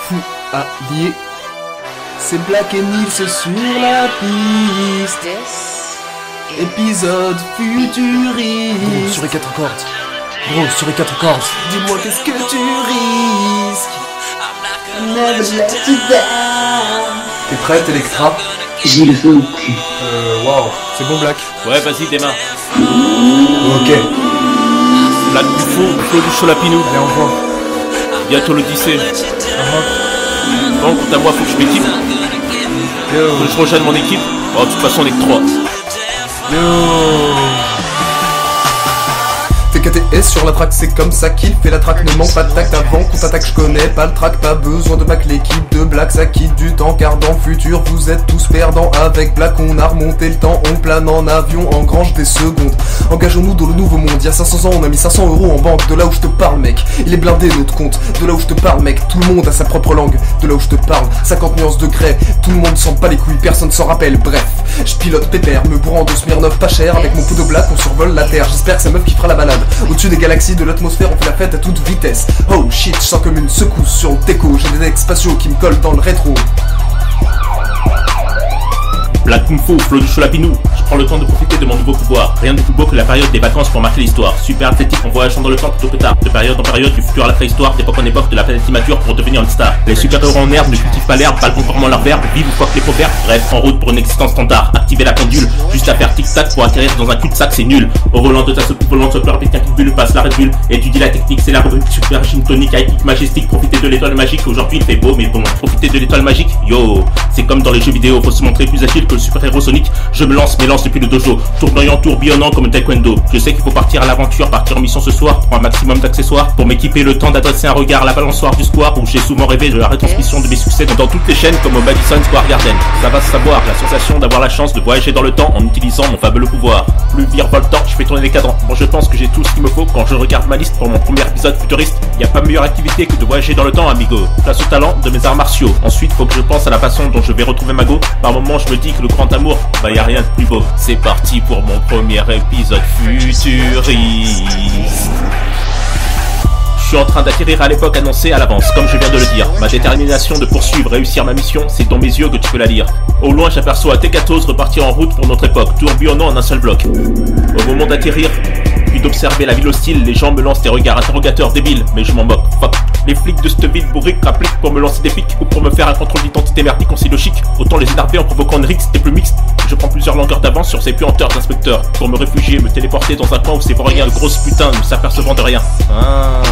fou allié. C'est Black et Nils sur la piste. Épisode futuriste. Gros, sur les 4 cordes. Gros, sur les 4 cordes. Dis-moi qu'est-ce que tu risques. Never let you down. T'es prête, Electra? J'ai le feu au cul. Waouh, c'est bon, Black. Ouais, vas-y, démarre. Ok. Black Bouffon, Claude Cholapinou. Allez, on voit. Bientôt l'Odyssée. Bon, quant à moi, faut que je m'équipe. Yo. Faut que je rejoigne mon équipe. Oh, de toute façon, on est que 3. Yo. TKTS sur la track, c'est comme ça qu'il fait la track. Ne manque pas de tact avant qu'on t'attaque, je connais pas le track. Pas besoin de back, l'équipe de Black ça quitte du temps. Car dans le futur vous êtes tous perdants. Avec Black on a remonté le temps, on plane en avion, engrange des secondes. Engageons-nous dans le nouveau monde, il y a 500 ans on a mis 500 € en banque. De là où je te parle mec, il est blindé notre compte. De là où je te parle mec, tout le monde a sa propre langue. De là où je te parle, 50 nuances de grès. Tout le monde s'en bat les couilles, personne s'en rappelle. Bref, je pilote pépère, me bourrant de Smirnoff pas cher. Avec mon pot de Black on survole la terre. J'espère que c'est meuf qui fera la balade. Au-dessus des galaxies, de l'atmosphère, on fait la fête à toute vitesse. Oh shit, je sens comme une secousse sur le déco. J'ai des decks spatiaux qui me collent dans le rétro. Black Kung Fu, Flo du Cholapinou. Je prends le temps de profiter de mon nouveau pouvoir. Rien de plus beau que la période des vacances pour marquer l'histoire. Super athlétique en voyageant dans le temps plutôt que tard. De période en période, du futur à la préhistoire, d'époque en époque, de la planète immature pour devenir une star. Les super-héros en herbe ne cultivent pas l'herbe, pas conformément leur verbe, vivent ou fuck les proverbes. Bref, en route pour une existence standard. Activez la pendule, juste à faire tic-tac pour atterrir dans un cul-de-sac, c'est nul. Au volant de ta soucoupe volante, se pleure, qu'un bulle passe la Red Bull. Étudie la technique, c'est la rubrique super gin tonique, high-kick majestique. Profitez de l'étoile magique, aujourd'hui il fait beau, mais bon, profitez de l'étoile magique, yo. C'est comme dans les jeux vidéo, faut se montrer plus agile que le super-héros Sonic. Je me lance, m'élance depuis le dojo, tournoyant, tourbillonnant comme un taekwondo. Je sais qu'il faut partir à l'aventure, partir en mission ce soir pour un maximum d'accessoires, pour m'équiper le temps d'adresser un regard à la balançoire du square où j'ai souvent rêvé de la retransmission de mes succès dans toutes les chaînes comme au Madison Square Garden. Ça va se savoir, la sensation d'avoir la chance de voyager dans le temps en utilisant mon fabuleux pouvoir. Plus virevoltant, je fais tourner les cadrans. Bon, je pense que j'ai tout ce qu'il me faut quand je regarde ma liste pour mon premier épisode futuriste. Y a pas meilleure activité que de voyager dans le temps, amigo. Place au talent de mes arts martiaux. Ensuite, faut que je pense à la façon dont je vais retrouver Mago. Par moments, je me dis que le grand amour, bah y a rien de plus beau. C'est parti pour mon premier épisode futuriste. Je suis en train d'atterrir à l'époque annoncée à l'avance, comme je viens de le dire. Ma détermination de poursuivre, réussir ma mission, c'est dans mes yeux que tu peux la lire. Au loin, j'aperçois T14 repartir en route pour notre époque, tourbillonnant en un seul bloc. Au moment d'atterrir, puis d'observer la ville hostile, les gens me lancent des regards interrogateurs débiles, mais je m'en moque, fuck. Les flics de cette ville bourrique appliquent pour me lancer des pics ou pour me faire un contrôle d'identité merdique en logique. Autant les énerver en provoquant une rixe des plus mixtes. Je prends plusieurs longueurs d'avance sur ces puanteurs d'inspecteurs pour me réfugier, me téléporter dans un coin où ces vauriens de grosses putains ne s'apercevant de rien. Ah,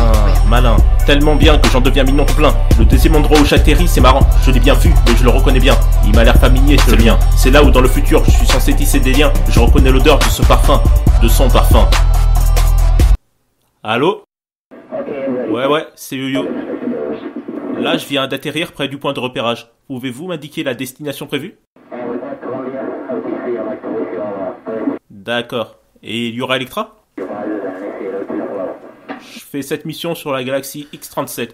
malin. Tellement bien que j'en deviens mignon tout plein. Le deuxième endroit où j'atterris, c'est marrant. Je l'ai bien vu, mais je le reconnais bien. Il m'a l'air familier, c'est le mien. C'est là où dans le futur, je suis censé tisser des liens. Je reconnais l'odeur de ce parfum, de son parfum. Allô? Ouais, c'est Yo-Yo. Là, je viens d'atterrir près du point de repérage. Pouvez-vous m'indiquer la destination prévue? D'accord. Et il y aura Electra? Je fais cette mission sur la galaxie X37.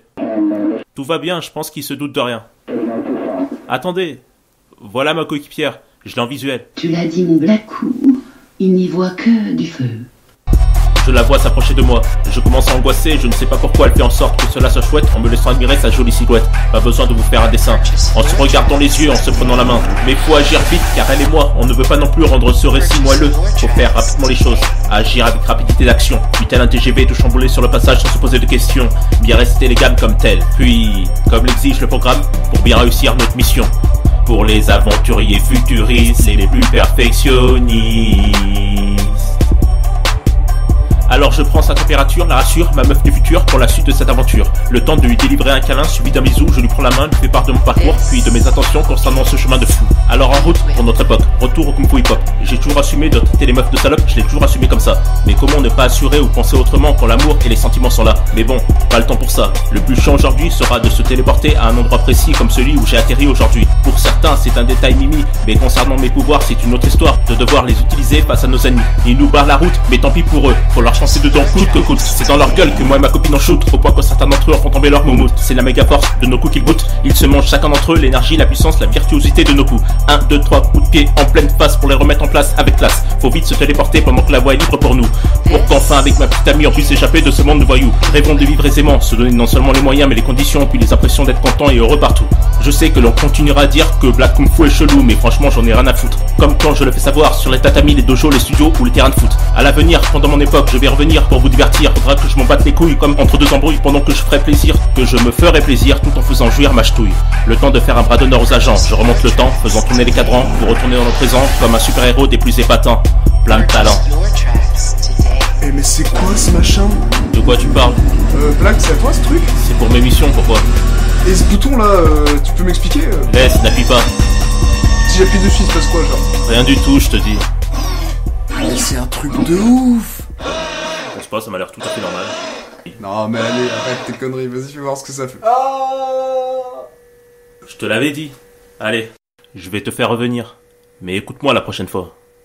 Tout va bien, je pense qu'il se doute de rien. Attendez. Voilà ma coéquipière. Je l'ai en visuel. Tu l'as dit mon Blackou, il n'y voit que du feu. Je la vois s'approcher de moi. Je commence à angoisser, je ne sais pas pourquoi elle fait en sorte que cela soit chouette en me laissant admirer sa jolie silhouette. Pas besoin de vous faire un dessin. En se regardant les yeux, en se prenant la main. Mais faut agir vite car elle et moi, on ne veut pas non plus rendre ce récit moelleux. Faut faire rapidement les choses. Agir avec rapidité d'action. Puis tel un TGV tout chamboulé sur le passage sans se poser de questions. Bien rester les gammes comme tel. Puis, comme l'exige le programme, pour bien réussir notre mission. Pour les aventuriers futuristes et les plus perfectionnistes. Alors je prends sa température, la rassure, ma meuf du futur, pour la suite de cette aventure. Le temps de lui délivrer un câlin suivi d'un bisou, je lui prends la main, lui fais part de mon parcours, puis de mes intentions concernant ce chemin de fou. Alors en route pour notre époque, retour au Kung Fu hip-hop. J'ai toujours assumé de traiter les meufs de salopes, je l'ai toujours assumé comme ça. Mais comment ne pas assurer ou penser autrement quand l'amour et les sentiments sont là? Mais bon, pas le temps pour ça. Le plus chiant aujourd'hui sera de se téléporter à un endroit précis comme celui où j'ai atterri aujourd'hui. Pour certains, c'est un détail mimi, mais concernant mes pouvoirs, c'est une autre histoire de devoir les utiliser face à nos ennemis. Ils nous barrent la route, mais tant pis pour eux, faut leur foncer dedans coûte que coûte. C'est dans leur gueule que moi et ma copine en shoot, au point que certains d'entre eux en font tomber leur moumoute. C'est la méga force de nos coups qu'ils boutent. Ils se mangent chacun d'entre eux l'énergie, la puissance, la virtuosité de nos coups. 1, 2, 3 coups de pied en pleine face pour les remettre en place avec classe. Faut vite se téléporter pendant que la voie est libre pour nous. Pour qu'enfin avec ma petite amie on puisse échapper de ce monde de voyous. Rêvons de vivre aisément, se donner non seulement les moyens mais les conditions, puis les impressions d'être content et heureux partout. Je sais que l'on continuera à dire que Black Kung Fu est chelou, mais franchement j'en ai rien à foutre. Comme quand je le fais savoir sur les tatamis, les dojos, les studios ou les terrains de foot. À l'avenir, pendant mon époque, je vais revenir pour vous divertir. Faudra que je m'en batte les couilles comme entre deux embrouilles pendant que je ferai plaisir, que je me ferai plaisir tout en faisant jouir ma ch'touille. Le temps de faire un bras d'honneur aux agents, je remonte le temps, faisant tourner les cadrans pour retourner dans le présent comme un super-héros des plus épatants. Plein de talent. Eh mais c'est quoi ce machin? De quoi tu parles? Black, c'est à toi ce truc? C'est pour mes missions, pourquoi? Et ce bouton là, tu peux m'expliquer? Laisse, n'appuie pas. Si j'appuie dessus, il se passe quoi genre? Rien du tout, je te dis. Mais c'est un truc de ouf! Je pense pas, ça m'a l'air tout à fait normal. Non mais allez, arrête tes conneries, vas-y fais voir ce que ça fait. Je te l'avais dit. Allez, je vais te faire revenir. Mais écoute-moi la prochaine fois.